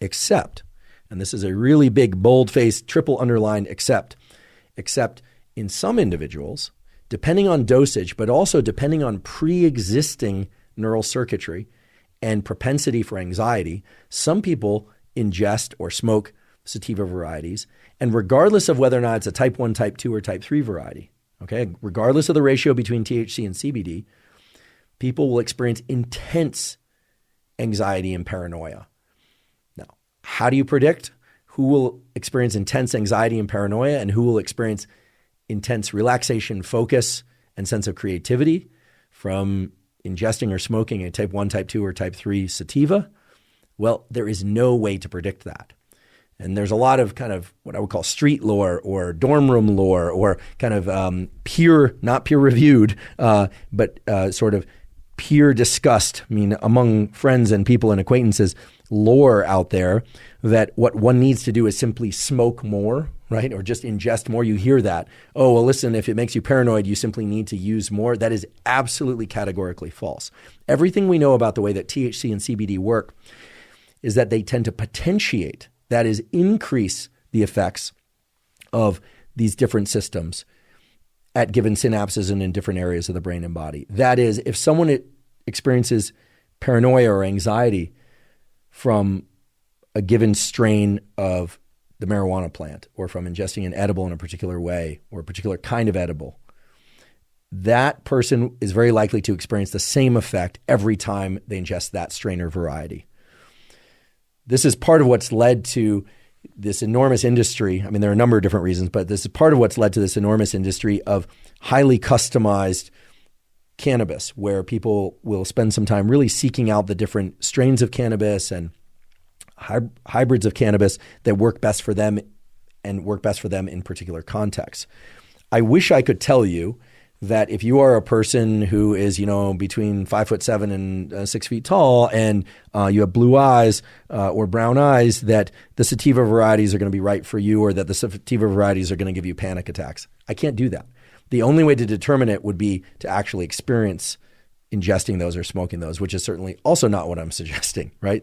except, and this is a really big, bold-faced, triple underlined except in some individuals, depending on dosage, but also depending on pre-existing neural circuitry and propensity for anxiety, some people ingest or smoke sativa varieties, and regardless of whether or not it's a type 1, type 2, or type 3 variety, okay, regardless of the ratio between THC and CBD, people will experience intense anxiety and paranoia. Now, how do you predict who will experience intense anxiety and paranoia and who will experience intense relaxation, focus, and sense of creativity from ingesting or smoking a type 1, type 2, or type 3 sativa? Well, there is no way to predict that. And there's a lot of kind of what I would call street lore or dorm room lore or kind of not peer reviewed, but sort of peer discussed, I mean, among friends and people and acquaintances, lore out there that what one needs to do is simply smoke more, right? Or just ingest more. You hear that. Oh, well, listen, if it makes you paranoid, you simply need to use more. That is absolutely categorically false. Everything we know about the way that THC and CBD work is that they tend to potentiate, that is, increase the effects of these different systems at given synapses and in different areas of the brain and body. That is, if someone experiences paranoia or anxiety from a given strain of the marijuana plant or from ingesting an edible in a particular way or a particular kind of edible, that person is very likely to experience the same effect every time they ingest that strain or variety. This is part of what's led to this enormous industry. I mean, there are a number of different reasons, but this is part of what's led to this enormous industry of highly customized cannabis, where people will spend some time really seeking out the different strains of cannabis and hybrids of cannabis that work best for them and work best for them in particular contexts. I wish I could tell you that if you are a person who is, between 5'7" and 6 feet tall, and you have blue eyes or brown eyes, that the sativa varieties are going to be right for you, or that the sativa varieties are going to give you panic attacks. I can't do that. The only way to determine it would be to actually experience ingesting those or smoking those, which is certainly also not what I'm suggesting, right?